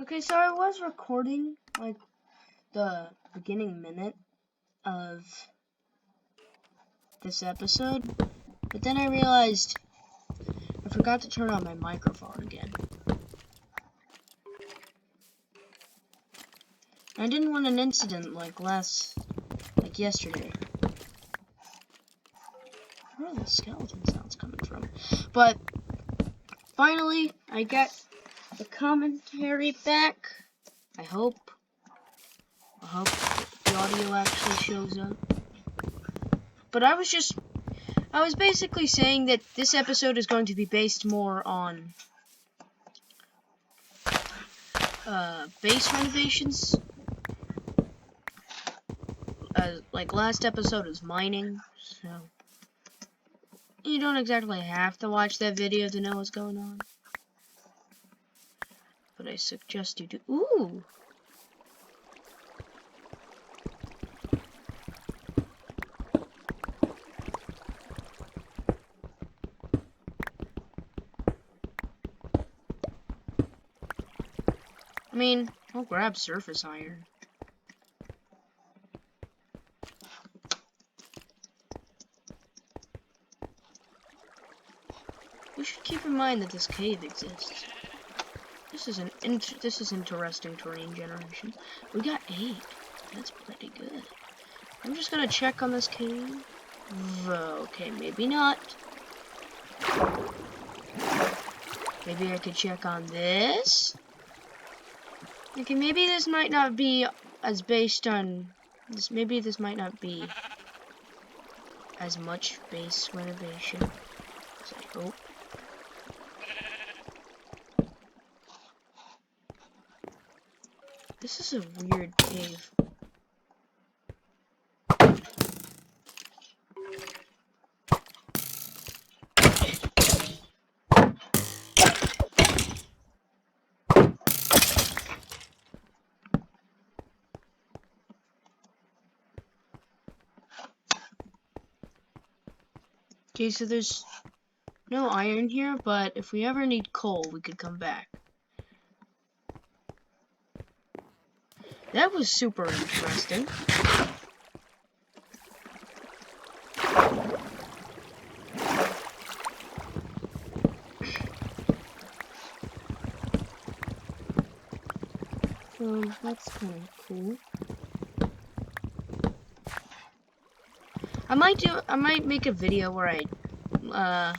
Okay, so I was recording, like, the beginning minute of this episode, but then I realized I forgot to turn on my microphone again. I didn't want an incident like yesterday. Where are the skeleton sounds coming from? But, finally, I got the commentary back. I hope the audio actually shows up. But I was basically saying that this episode is going to be based more on base renovations. Like last episode is mining, so you don't exactly have to watch that video to know what's going on. But I suggest you do. Ooh! I mean, I'll grab surface iron. We should keep in mind that this cave exists. This is interesting terrain generation. We got 8. That's pretty good. I'm just gonna check on this cave. Okay, maybe not. Maybe I could check on this. Okay, maybe this might not be as based on this. Maybe this might not be as much base renovation as I hope. This is a weird cave. Okay, so there's no iron here, but if we ever need coal, we could come back. That was super interesting. So that's kind of cool. I might make a video where I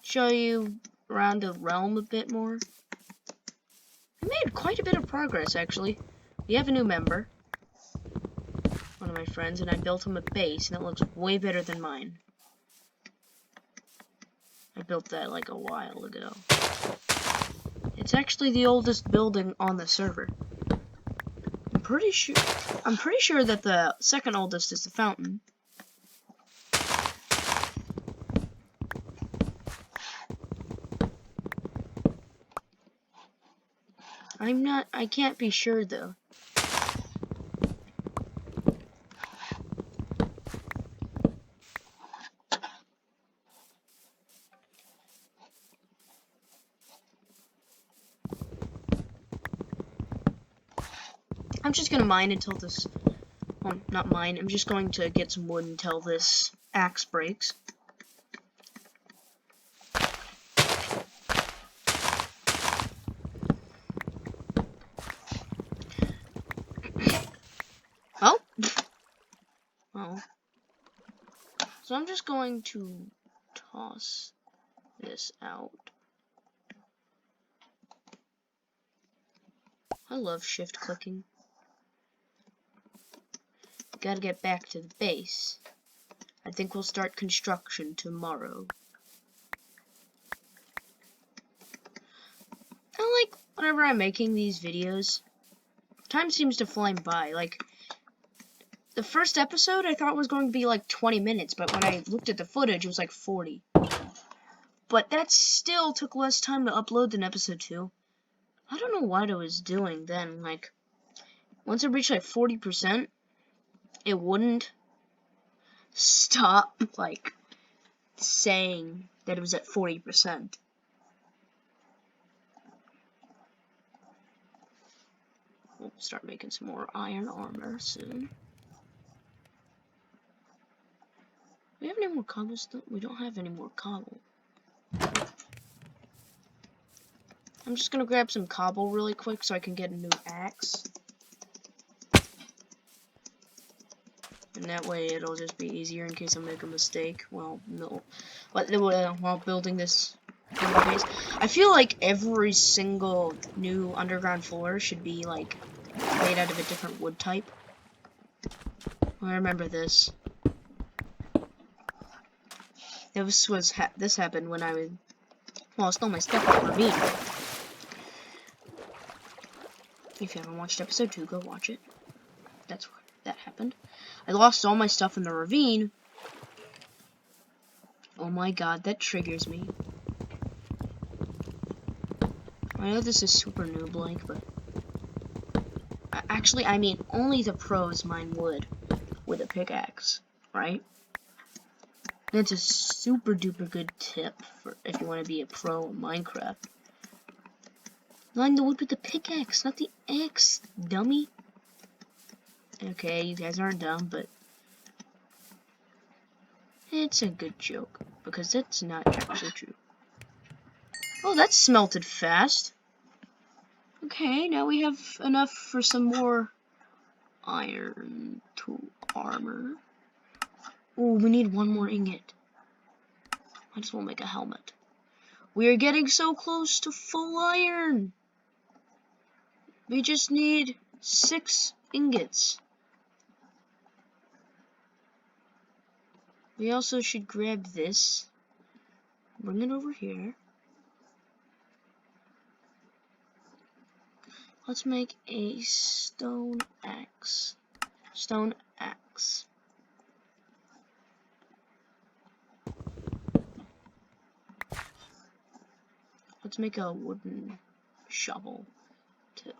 show you around the realm a bit more. I made quite a bit of progress, actually. We have a new member, one of my friends, and I built him a base, and it looks way better than mine. I built that like a while ago. It's actually the oldest building on the server. I'm pretty sure that the second oldest is the fountain. I can't be sure though. I'm just gonna mine until this, well, not mine, I'm just going to get some wood until this axe breaks. Oh! Oh. So I'm just going to toss this out. I love shift clicking. Gotta get back to the base. I think we'll start construction tomorrow. I like whenever I'm making these videos, time seems to fly by. Like, the first episode I thought was going to be like 20 minutes, but when I looked at the footage, it was like 40. But that still took less time to upload than episode 2. I don't know what I was doing then. Like, once it reached like 40%, it wouldn't stop, like, saying that it was at 40%. We'll start making some more iron armor soon. Do we have any more cobblestone? We don't have any more cobble. I'm just gonna grab some cobble really quick so I can get a new axe. And that way it'll just be easier in case I make a mistake while building this base. I feel like every single new underground floor should be like made out of a different wood type. I remember this. This happened when I stole my stuff in the ravine. If you haven't watched episode 2, go watch it. That's what that happened. I lost all my stuff in the ravine. Oh my god, that triggers me. I know this is super noob-like, but actually, I mean, only the pros mine wood with a pickaxe, right? That's a super duper good tip for if you want to be a pro in Minecraft. Mine the wood with the pickaxe, not the axe, dummy. Okay, you guys aren't dumb, but it's a good joke because it's not actually true. Oh, that's smelted fast. Okay, now we have enough for some more iron tool armor. Oh, we need one more ingot. I just want to make a helmet. We are getting so close to full iron. We just need 6 ingots. We also should grab this. Bring it over here. Let's make a stone axe. Stone axe. Let's make a wooden shovel too.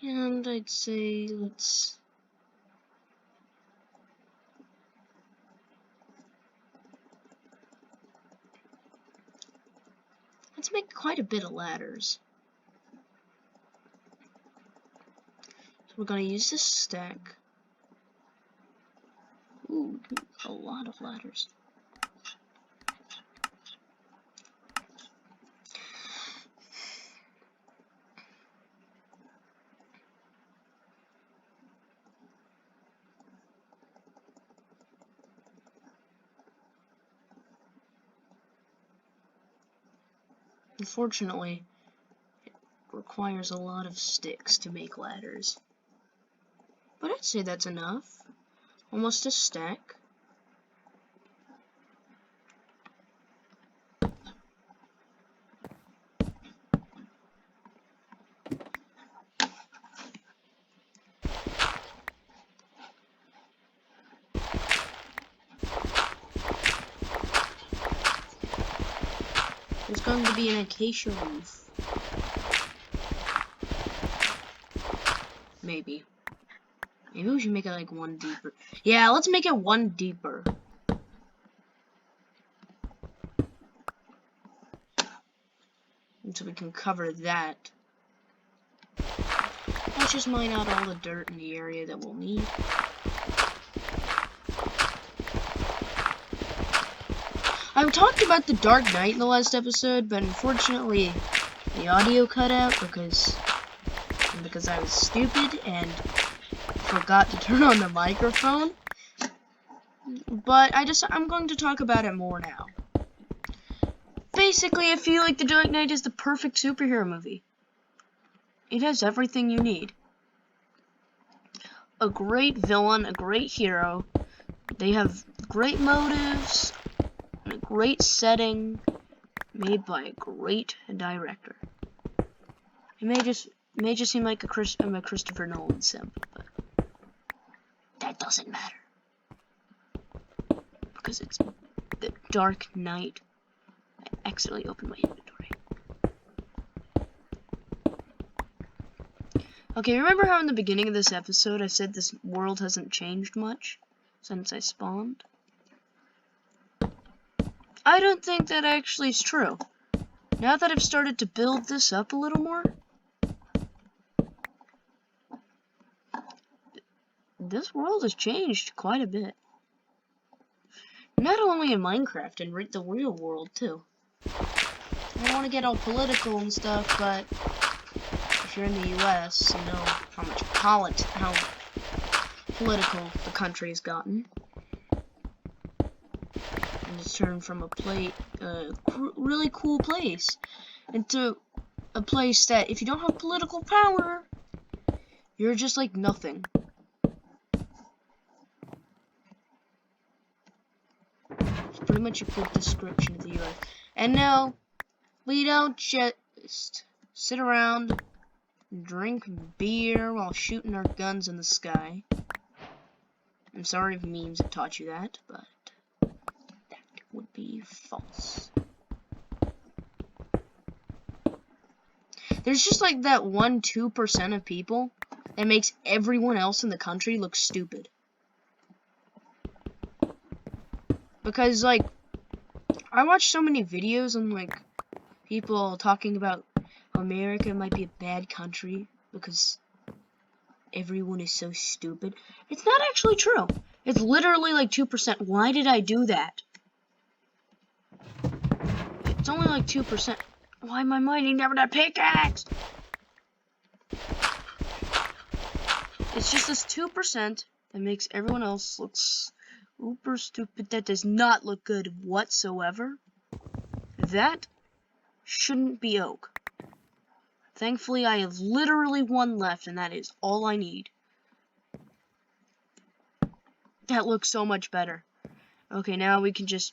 And I'd say let's make quite a bit of ladders. So we're gonna use this stack. Ooh, a lot of ladders. Unfortunately, it requires a lot of sticks to make ladders. But I'd say that's enough. Almost a stack. There's going to be an acacia roof. Maybe. Maybe we should make it like 1 deeper. Yeah, let's make it 1 deeper. And so we can cover that. Let's just mine out all the dirt in the area that we'll need. I talked about the Dark Knight in the last episode, but unfortunately the audio cut out because I was stupid and forgot to turn on the microphone. But I'm going to talk about it more now. Basically, I feel like the Dark Knight is the perfect superhero movie. It has everything you need. A great villain, a great hero. They have great motives, and a great setting, made by a great director. It may just seem like I'm a Christopher Nolan simp, but that doesn't matter. Because it's the Dark Knight. I accidentally opened my inventory. Okay, remember how in the beginning of this episode I said this world hasn't changed much? since I spawned. I don't think that actually is true. Now that I've started to build this up a little more, this world has changed quite a bit. Not only in Minecraft, in the real world too. I don't want to get all political and stuff, but if you're in the US, you know how political the country has gotten. And it's turned from a really cool place into a place that if you don't have political power, you're just like nothing. It's pretty much a good description of the US. And no, we don't just sit around and drink beer while shooting our guns in the sky. I'm sorry if memes have taught you that, but that would be false. There's just like that 1-2% of people that makes everyone else in the country look stupid. Because, like, I watch so many videos on, like, people talking about America might be a bad country because everyone is so stupid. It's not actually true. It's literally like 2%. Why did I do that? It's only like 2%. Why am I mining never that pickaxe? It's just this 2% that makes everyone else look super stupid. That does not look good whatsoever. That shouldn't be oak. Thankfully, I have literally one left, and that is all I need. That looks so much better. Okay, now we can just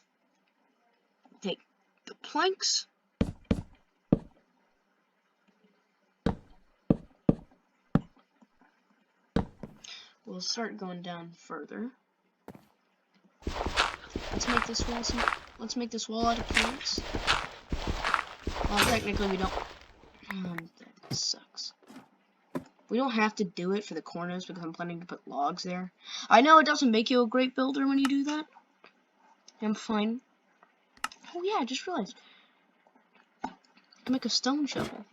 take the planks. We'll start going down further. Let's make this wall out of planks. Well, technically we don't. That sucks. We don't have to do it for the corners because I'm planning to put logs there. I know it doesn't make you a great builder when you do that. I'm fine. Oh yeah, I just realized. I can make a stone shovel.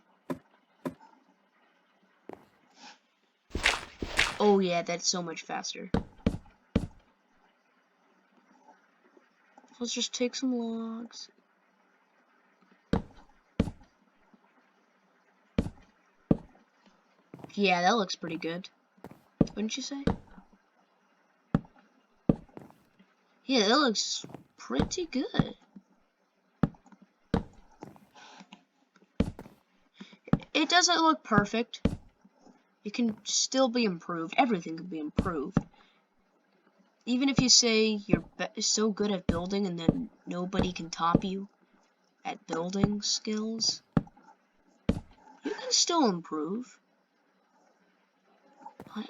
Oh yeah, that's so much faster. Let's just take some logs. Yeah, that looks pretty good. Wouldn't you say? Yeah, that looks pretty good. It doesn't look perfect. It can still be improved. Everything can be improved. Even if you say you're so good at building and then nobody can top you at building skills, you can still improve.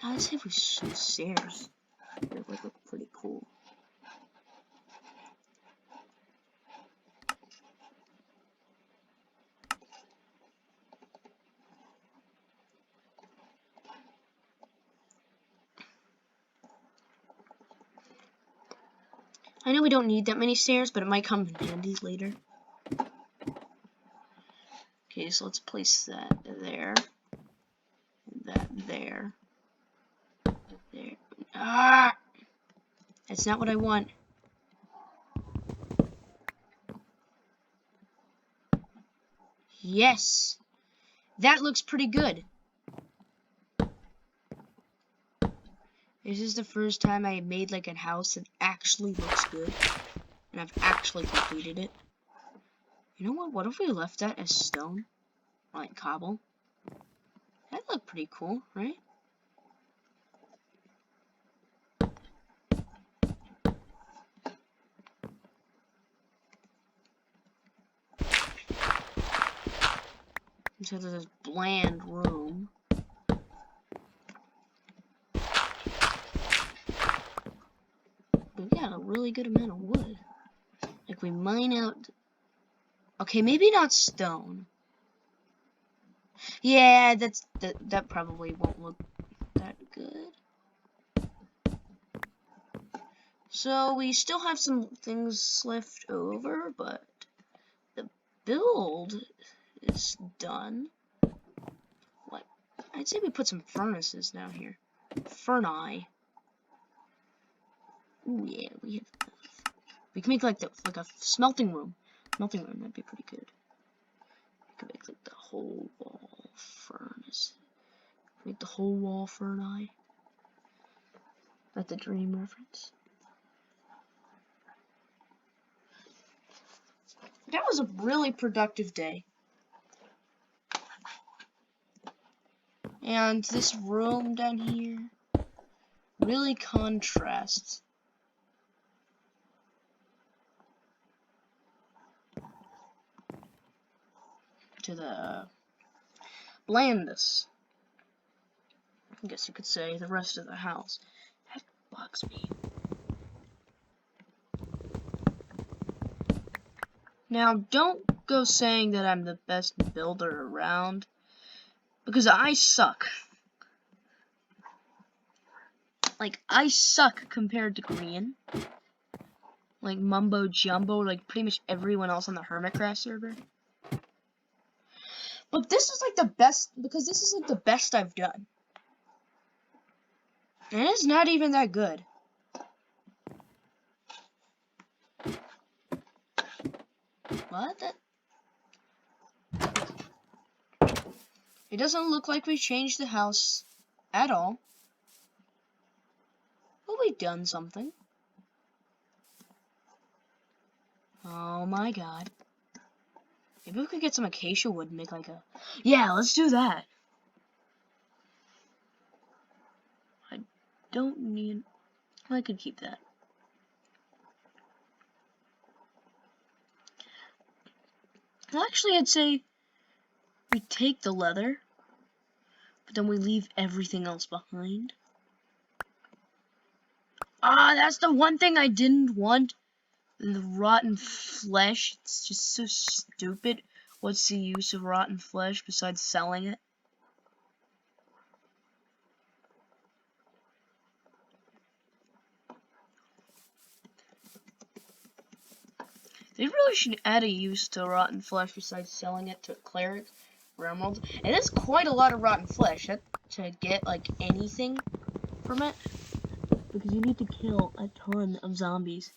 I'd say with some stairs. They would look pretty cool. I know we don't need that many stairs, but it might come in handy later. Okay, so let's place that there. That there. There. Ah! That's not what I want. Yes! That looks pretty good. This is the first time I made like a house that actually looks good. And I've actually completed it. You know what? What if we left that as stone? Or like cobble? That'd look pretty cool, right? So there's this bland room. But we got a really good amount of wood. Like we mine out. Okay, maybe not stone. Yeah, that probably won't look that good. So we still have some things left over, but the build is done. What? I'd say we put some furnaces down here. Furnace. Ooh yeah, we have. We can make like a smelting room. Smelting room would be pretty good. We can make like the whole wall furnace. Make the whole wall furnace. That's a dream reference. That was a really productive day. And this room down here really contrasts to the blandness, I guess you could say, the rest of the house. That bugs me. Now, don't go saying that I'm the best builder around, because I suck. Like, I suck compared to Green. Like, Mumbo Jumbo, like, pretty much everyone else on the Hermitcraft server. But this is, like, the best, because this is, like, the best I've done. And it's not even that good. What? It doesn't look like we changed the house at all. But we've done something. Oh my god. Maybe we could get some acacia wood and make like a... Yeah, let's do that. I don't need... I could keep that. Actually, I'd say we take the leather, but then we leave everything else behind. Ah, that's the one thing I didn't want. The rotten flesh. It's just so stupid. What's the use of rotten flesh besides selling it? They really should add a use to rotten flesh besides selling it to clerics or emeralds. And it's quite a lot of rotten flesh to get like anything from it, because you need to kill a ton of zombies.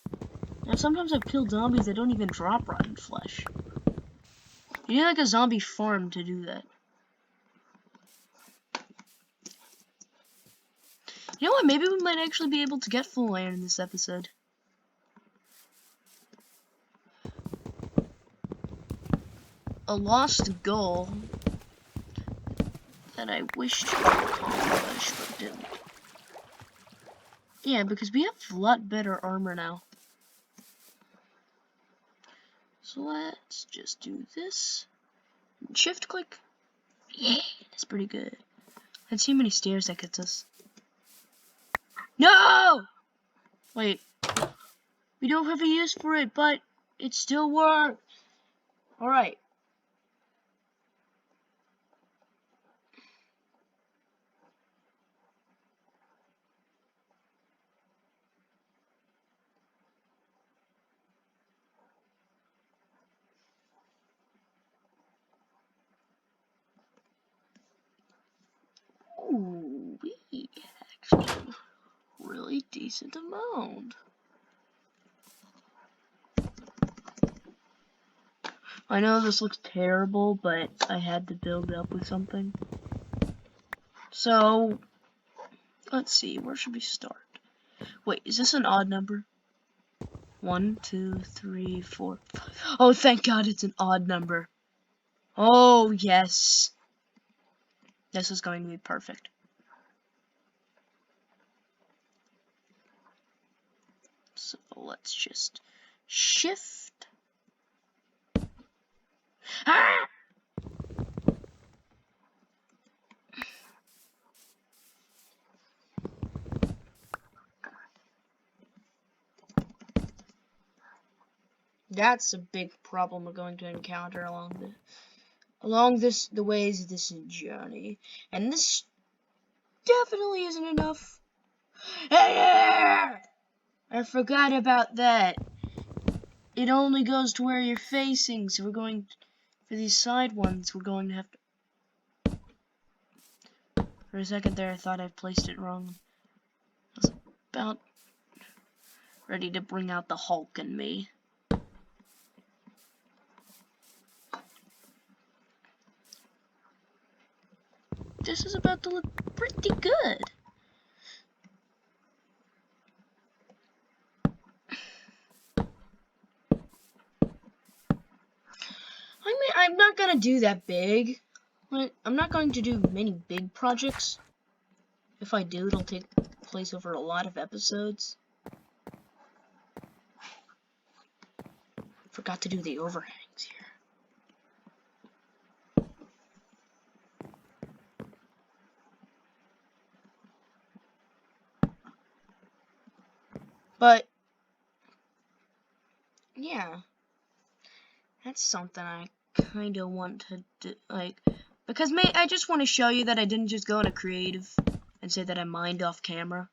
Now sometimes I've killed zombies that don't even drop rotten flesh. You need like a zombie farm to do that. You know what? Maybe we might actually be able to get full iron in this episode. A lost goal that I wished to accomplish but didn't. Yeah, because we have a lot better armor now. So let's just do this. Shift click. Yeah, that's pretty good. Let's see how many stairs that gets us. No! Wait. We don't have a use for it, but it still works. Alright. Ooh, we actually really decent amount. I know this looks terrible, but I had to build up with something. So, let's see, where should we start? Wait, is this an odd number? 1, 2, 3, 4, 5. Oh, thank God it's an odd number. Oh, yes. This is going to be perfect. So let's just shift. Ah! That's a big problem we're going to encounter along the ways of this journey. And this definitely isn't enough. I I forgot about that. It only goes to where you're facing, so we're going for these side ones. We're going to have to. For a second there, I thought I placed it wrong. I was about ready to bring out the Hulk in me. This is about to look pretty good. I'm not gonna do that big. I'm not going to do many big projects. If I do, it'll take place over a lot of episodes. Forgot to do the overhangs here. But yeah, that's something I kind of want to do, like, because I just want to show you that I didn't just go into creative and say that I mined off camera.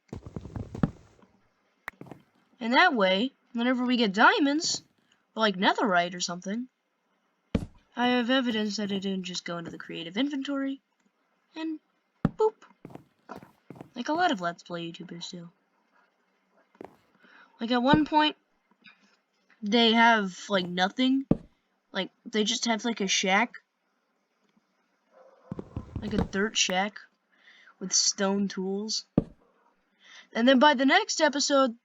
And that way, whenever we get diamonds, or like netherite or something, I have evidence that I didn't just go into the creative inventory and boop. Like a lot of Let's Play YouTubers do. Like at one point, they have like nothing. Like they just have like a shack. Like a dirt shack with stone tools. And then by the next episode,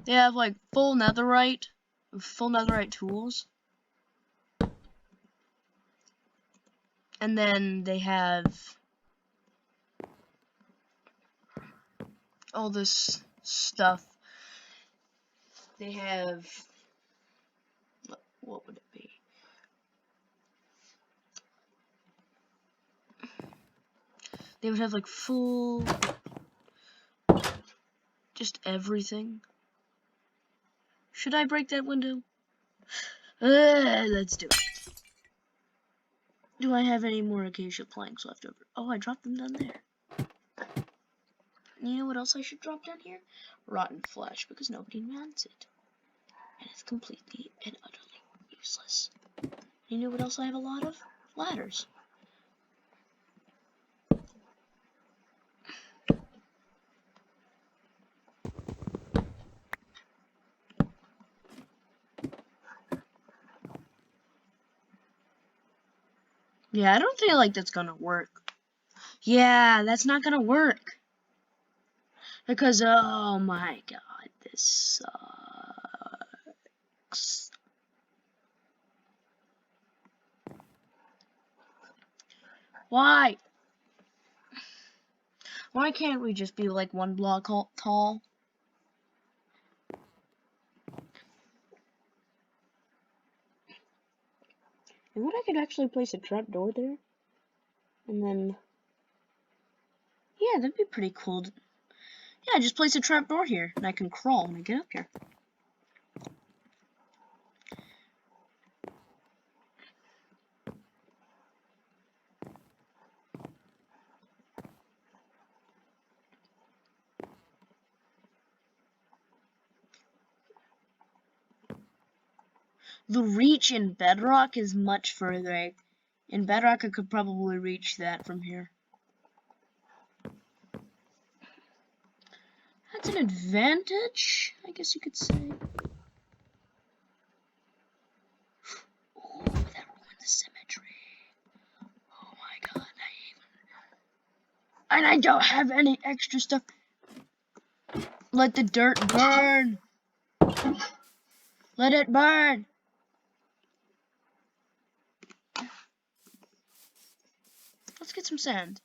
they have like full netherite tools. And then they have all this stuff. They have, what would it be? They would have like full, just everything. Should I break that window? Let's do it. Do I have any more acacia planks left over? Oh, I dropped them down there. You know what else I should drop down here? Rotten flesh, because nobody wants it. And it's completely and utterly useless. You know what else I have a lot of? Ladders. Yeah, I don't feel like that's gonna work. Yeah, that's not gonna work. Because, oh my god, this sucks. Why? Why can't we just be like one block tall? And what I could actually place a trapdoor there? And then, yeah, that'd be pretty cool. Yeah, just place a trapdoor here, and I can crawl when I get up here. The reach in Bedrock is much further. In Bedrock, I could probably reach that from here. That's an advantage, I guess you could say. Oh, that ruined the symmetry. Oh my god, and I don't have any extra stuff. Let the dirt burn. Let it burn. Let's get some sand.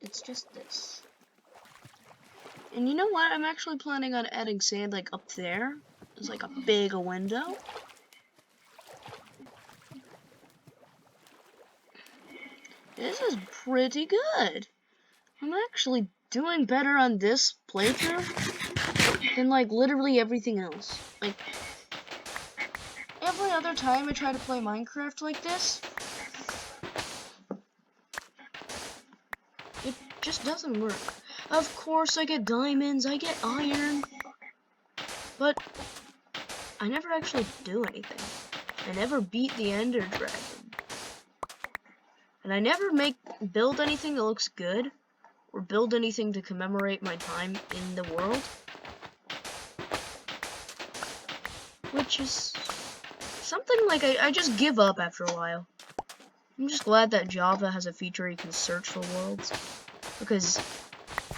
It's just this. And you know what? I'm actually planning on adding sand like up there. There's like a big window. This is pretty good. I'm actually doing better on this playthrough than like literally everything else. Like every other time I try to play Minecraft like this, just doesn't work. Of course, I get diamonds, I get iron, but I never actually do anything. I never beat the Ender Dragon. And I never build anything that looks good, or build anything to commemorate my time in the world. Which is something like I just give up after a while. I'm just glad that Java has a feature you can search for worlds, because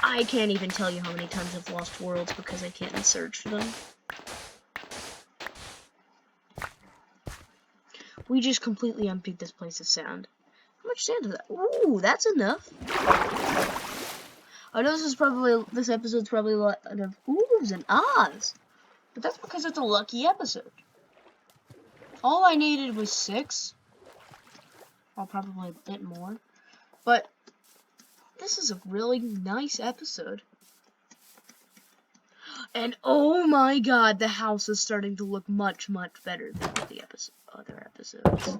I can't even tell you how many times I've lost worlds because I can't search for them. We just completely emptied this place of sand. How much sand is that? Ooh, that's enough. I know this episode's probably a lot of oohs and ahs, but that's because it's a lucky episode. All I needed was 6. Well, probably a bit more. But this is a really nice episode. And oh my god, the house is starting to look much, much better than the other episodes.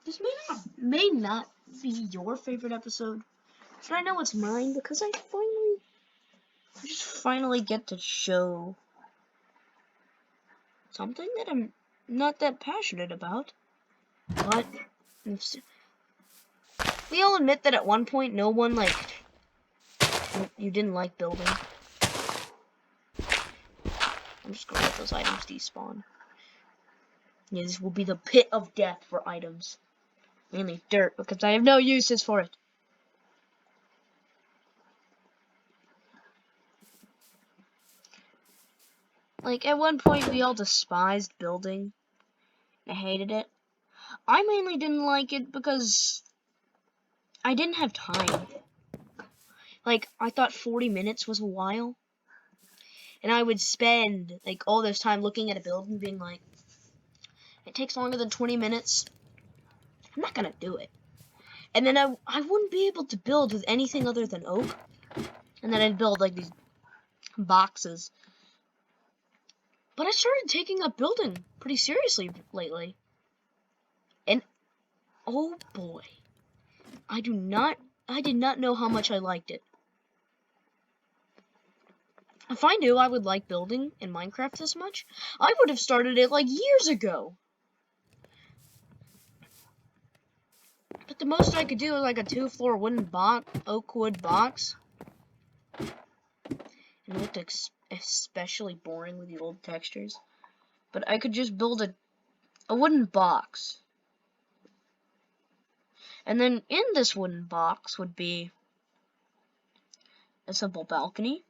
This may not be your favorite episode, but I know it's mine because I just finally get to show something that I'm not that passionate about. But we all admit that at one point no one you didn't like building. I'm just gonna let those items despawn. Yeah, this will be the pit of death for items. Mainly dirt, because I have no uses for it. Like, at one point we all despised building. I hated it. I mainly didn't like it because I didn't have time. Like, I thought 40 minutes was a while. And I would spend, like, all this time looking at a building being like, it takes longer than 20 minutes. I'm not gonna do it. And then I wouldn't be able to build with anything other than oak. And then I'd build, like, these boxes. But I started taking up building pretty seriously lately. And, oh boy. I did not know how much I liked it. If I knew I would like building in Minecraft this much, I would have started it like years ago. But the most I could do was like a 2-floor wooden oak wood box. And it looked especially boring with the old textures. But I could just build a wooden box. And then in this wooden box would be a simple balcony.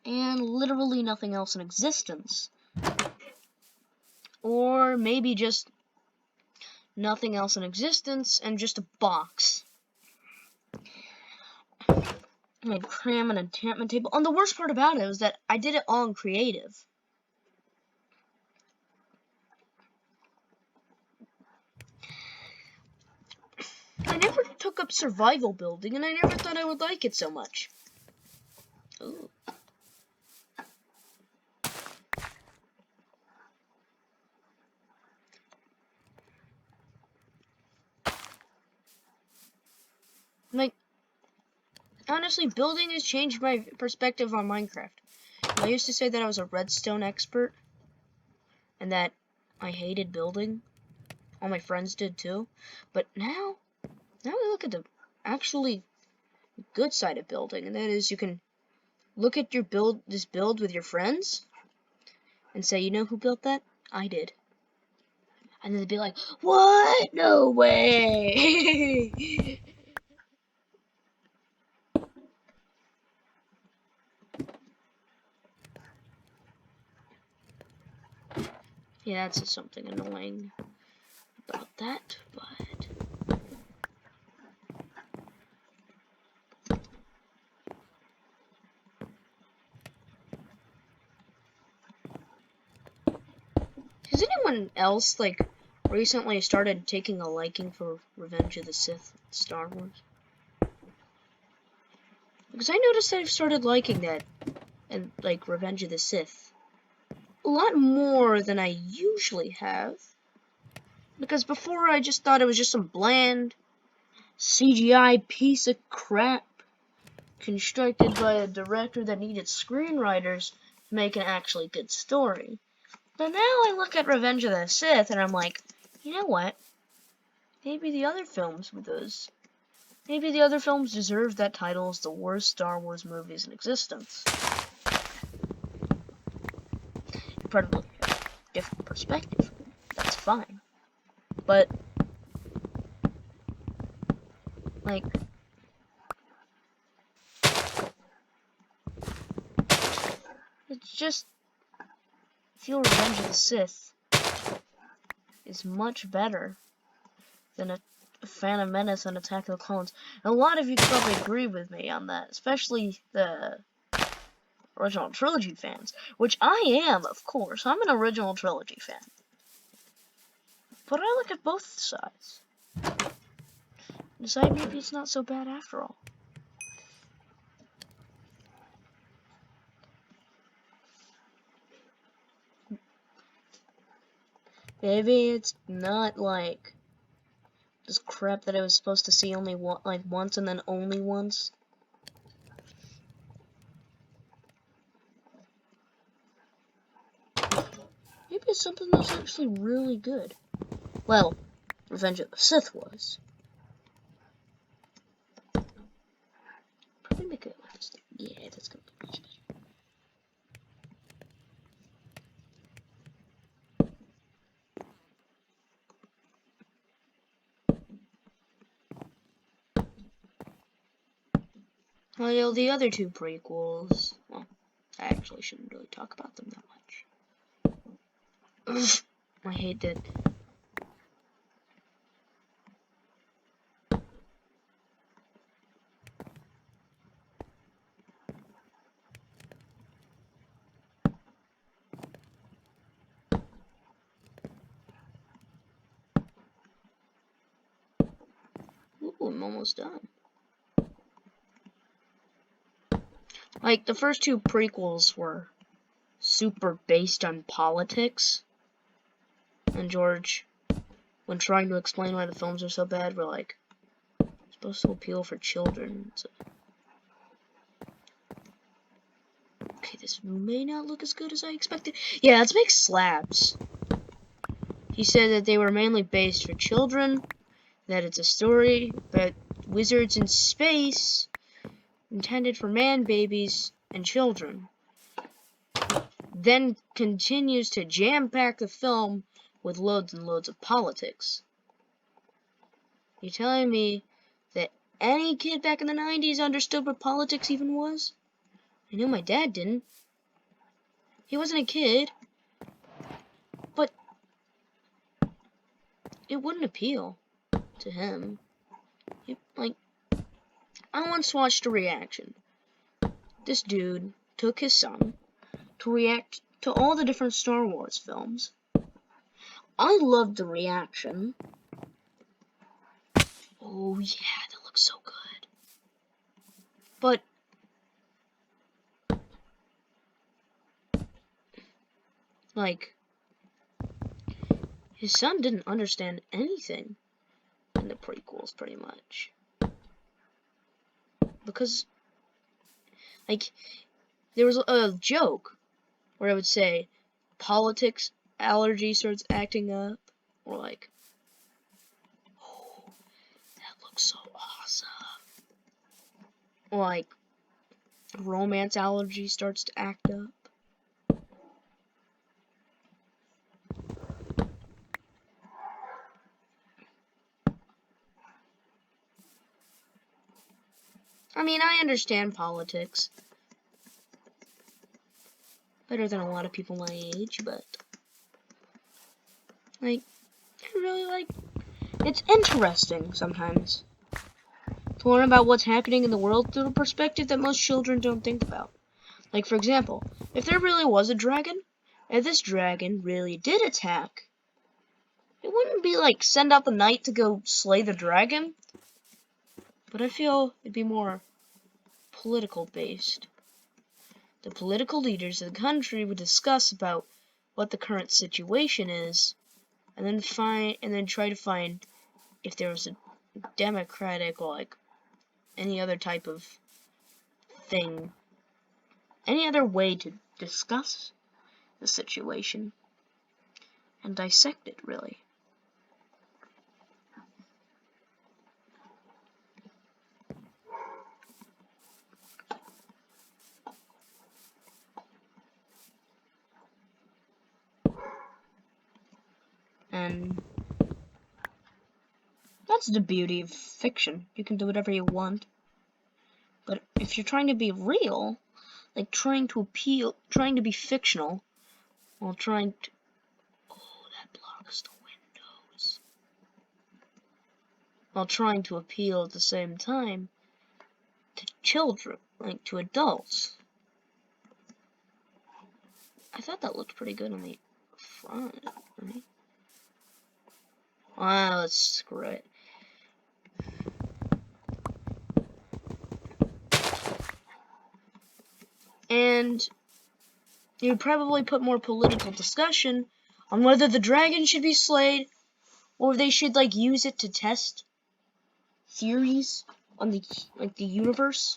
And literally nothing else in existence. Or maybe just nothing else in existence and just a box. And I'd cram an enchantment table. And the worst part about it was that I did it all in creative. I never took up survival building, and I never thought I would like it so much. Ooh. Like, honestly, building has changed my perspective on Minecraft. I used to say that I was a redstone expert, and that I hated building. All my friends did too. But now we look at the actually good side of building, and that is you can look at your build with your friends and say, you know who built that? I did. And then they'd be like, what? No way! Yeah, that's something annoying about that, but has anyone else recently started taking a liking for Revenge of the Sith Star Wars? Because I noticed that I've started liking that and Revenge of the Sith a lot more than I usually have. Because before I just thought it was just some bland CGI piece of crap constructed by a director that needed screenwriters to make an actually good story. But now I look at Revenge of the Sith and I'm like, you know what? Maybe the other films deserve that title as the worst Star Wars movies in existence. Probably a different perspective. That's fine. But, like, it's just, I feel Revenge of the Sith is much better than a Phantom Menace and Attack of the Clones. And a lot of you probably agree with me on that, especially the original trilogy fans, which I am, of course. I'm an original trilogy fan. But I look at both sides and decide maybe it's not so bad after all. Maybe it's not like this crap that I was supposed to see only once and then only once. Maybe it's something that's actually really good. Well, Revenge of the Sith was. Probably make it last. Yeah, that's gonna be much better. Well, the other two prequels, well, I actually shouldn't really talk about them that much. Ugh, I hate that. Ooh, I'm almost done. Like, the first two prequels were super based on politics. And George, when trying to explain why the films are so bad, were like, supposed to appeal for children. So, okay, this may not look as good as I expected. Yeah, let's make slabs. He said that they were mainly based for children, that it's a story about wizards in space, intended for man babies and children. Then continues to jam-pack the film with loads and loads of politics. You telling me that any kid back in the 90s understood what politics even was? I know my dad didn't. He wasn't a kid. But it wouldn't appeal to him. I once watched a reaction. This dude took his son to react to all the different Star Wars films. I loved the reaction. Oh yeah, that looks so good. But like, his son didn't understand anything in the prequels, pretty much. Because, like, there was a joke where I would say, politics allergy starts acting up, or like, oh, that looks so awesome. Or like, romance allergy starts to act up. I mean, I understand politics better than a lot of people my age, but like, I really like, it's interesting sometimes to learn about what's happening in the world through a perspective that most children don't think about. Like, for example, if there really was a dragon, and this dragon really did attack, it wouldn't be like send out the knight to go slay the dragon, but I feel it'd be more political based. The political leaders of the country would discuss about what the current situation is, and then try to find if there was democratic or like any other type of thing, any other way to discuss the situation and dissect it, really. And that's the beauty of fiction. You can do whatever you want. But if you're trying to be real, like trying to be fictional, while trying to... Oh, that blocks the windows. While trying to appeal at the same time to children, like to adults. I thought that looked pretty good on the front, right? Well, let's screw it. And you'd probably put more political discussion on whether the dragon should be slayed, or they should like use it to test theories on the universe.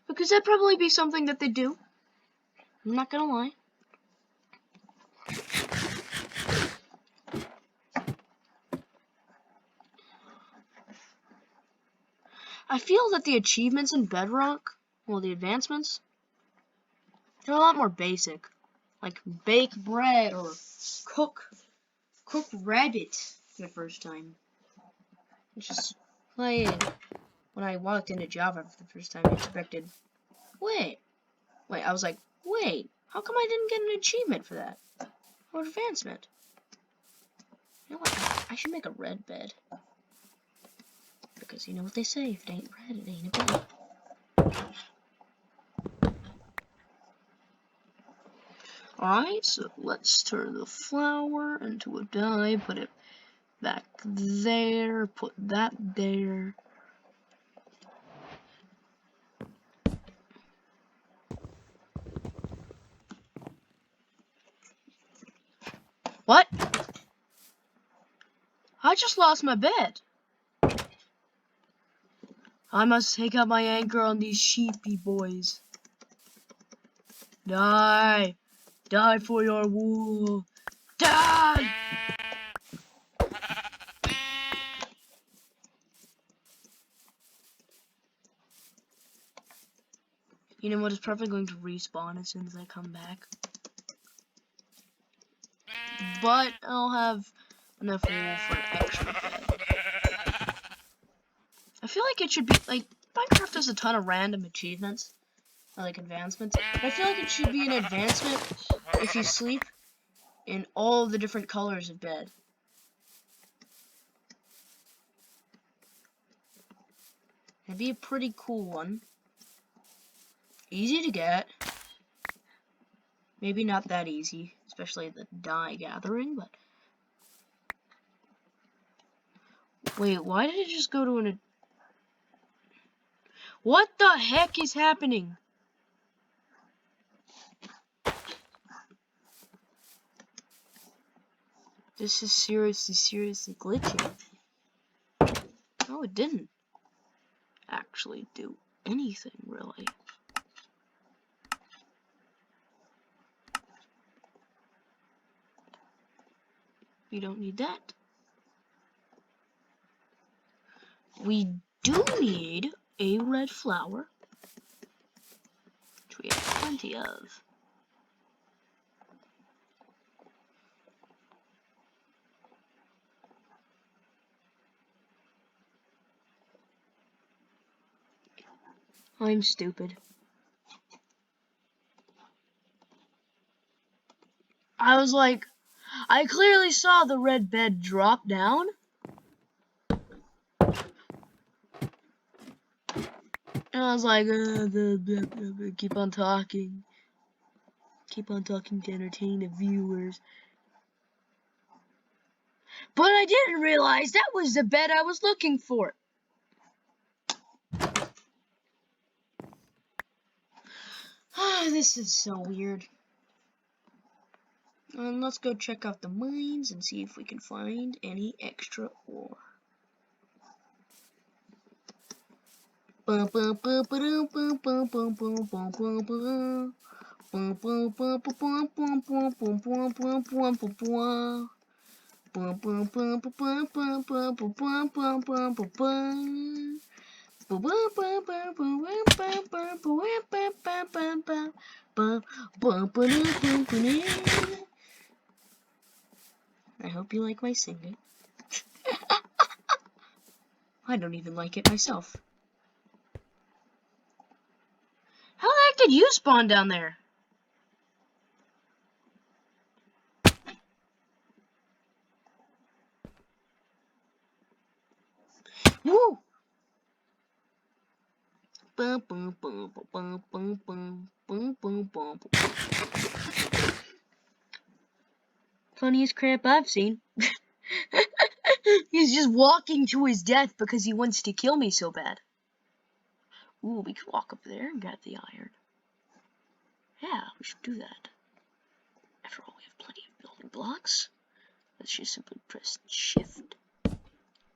Because that'd probably be something that they do. I'm not gonna lie. I feel that the achievements in Bedrock, well, the advancements, they're a lot more basic. Like bake bread or cook rabbit for the first time. It's just like when I walked into Java for the first time, I expected, wait, I was like, wait, how come I didn't get an achievement for that? Or advancement? You know what, I should make a red bed. Because you know what they say, if it ain't red, it ain't a bed. Alright, so let's turn the flower into a die, put it back there, put that there. What? I just lost my bed. I must take out my anchor on these sheepy boys. Die! Die for your wool! Die! You know what? It's probably going to respawn as soon as I come back. But I'll have enough wool for an extra bed. I feel like it should be, like, Minecraft has a ton of random achievements, or like advancements. But I feel like it should be an advancement if you sleep in all the different colors of bed. That'd be a pretty cool one. Easy to get. Maybe not that easy, especially the dye gathering, but... Wait, why did it just go to an... What the heck is happening? This is seriously glitchy. No, it didn't actually do anything, really. We don't need that. We do need a red flower, which we have plenty of. I'm stupid. I was like, I clearly saw the red bed drop down. And I was like, keep on talking. Keep on talking to entertain the viewers. But I didn't realize that was the bed I was looking for. This is so weird. And let's go check out the mines and see if we can find any extra ore. I hope you like my singing. I don't even like it myself. How the heck did you spawn down there? Woo! Funniest crap I've seen. He's just walking to his death because he wants to kill me so bad. Ooh, we could walk up there and get the iron. Yeah, we should do that. After all, we have plenty of building blocks. Let's just simply press shift. Let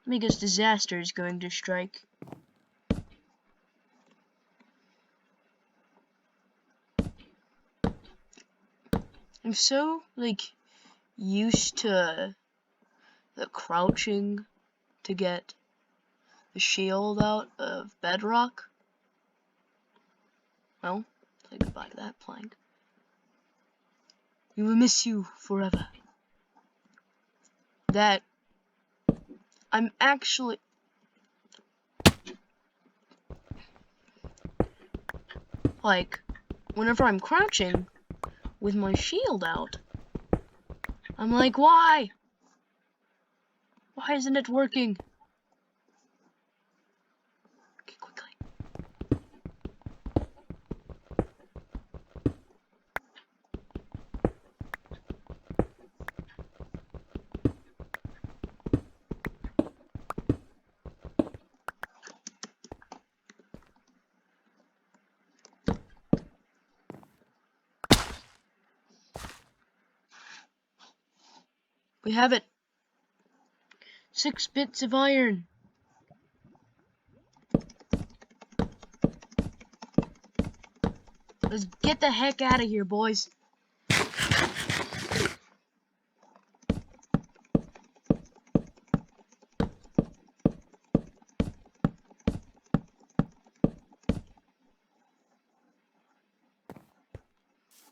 me guess, disaster is going to strike. I'm so, used to the crouching to get the shield out of bedrock. Well, say goodbye to that plank. We will miss you forever. That I'm actually whenever I'm crouching with my shield out, I'm like, why? Why isn't it working? Okay, quickly. We have it. 6 bits of iron. Let's get the heck out of here, boys.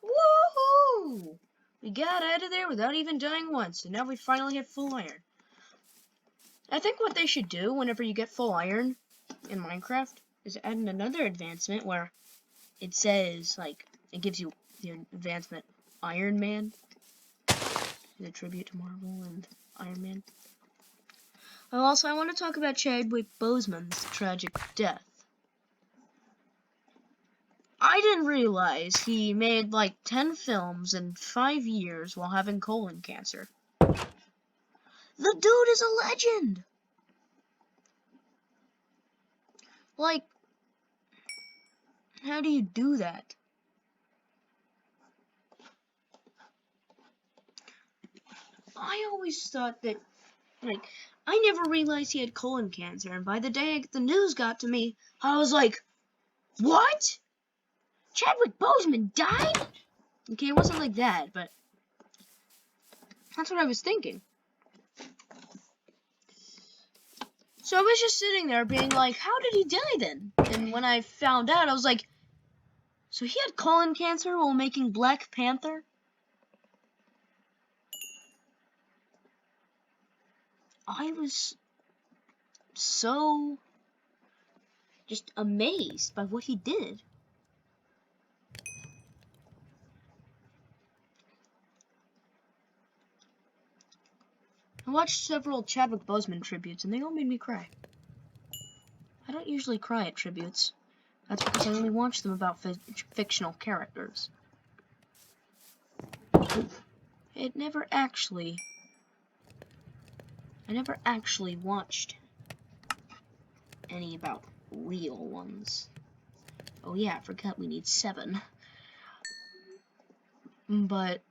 Woohoo! We got out of there without even dying once, and now we finally have full iron. I think what they should do whenever you get full iron in Minecraft is add in another advancement where it says, it gives you the advancement Iron Man. Is a tribute to Marvel and Iron Man. Also, I want to talk about Chadwick Boseman's tragic death. I didn't realize he made 10 films in 5 years while having colon cancer. The dude is a legend! How do you do that? I always thought that, I never realized he had colon cancer, and by the day the news got to me, I was like, what? Chadwick Boseman died? Okay, it wasn't like that, but that's what I was thinking. So I was just sitting there being like, how did he die then? And when I found out, I was like, so he had colon cancer while making Black Panther? I was so just amazed by what he did. I watched several Chadwick Boseman tributes, and they all made me cry. I don't usually cry at tributes. That's because I only watch them about fictional characters. I never actually watched any about real ones. Oh yeah, I forgot we need 7. But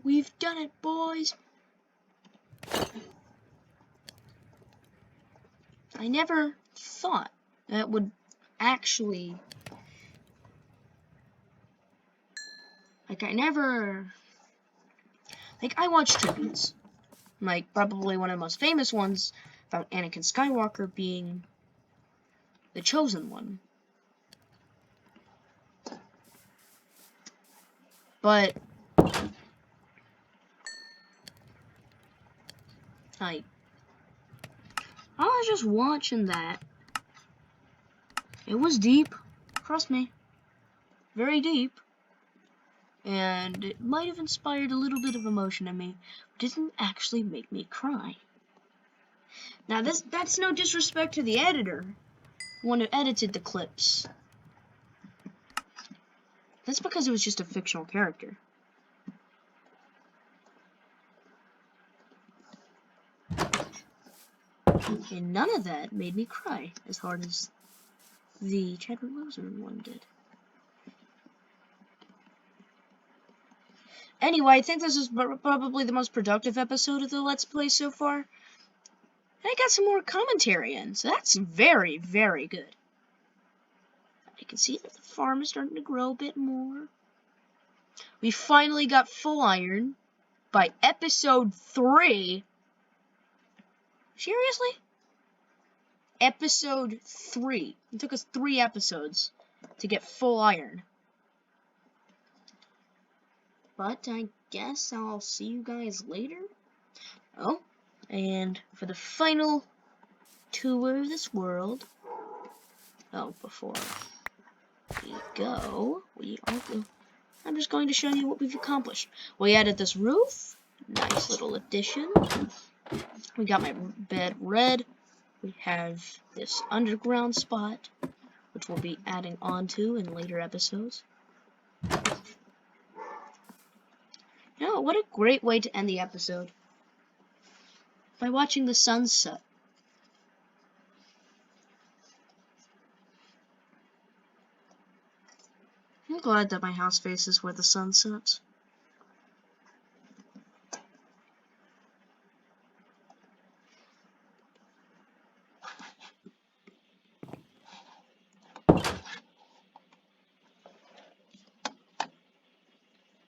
We've done it, boys. I never thought that would actually... Like, I watch tributes. Like, probably one of the most famous ones about Anakin Skywalker being the Chosen One. But I was just watching that. It was deep, trust me, very deep, and it might have inspired a little bit of emotion in me. It didn't actually make me cry. Now that's no disrespect to the editor, the one who edited the clips. That's because it was just a fictional character. And none of that made me cry as hard as the Chadwick Boseman one did. Anyway, I think this is probably the most productive episode of the Let's Play so far. And I got some more commentary in, so that's very, very good. I can see that the farm is starting to grow a bit more. We finally got full iron by episode 3. Seriously? Episode 3. It took us 3 episodes to get full iron. But I guess I'll see you guys later. Oh, and for the final tour of this world. Oh, before we go, I'm just going to show you what we've accomplished. We added this roof. Nice little addition. We got my bed red. We have this underground spot, which we'll be adding on to in later episodes. Oh, what a great way to end the episode. By watching the sunset. I'm glad that my house faces where the sun sets.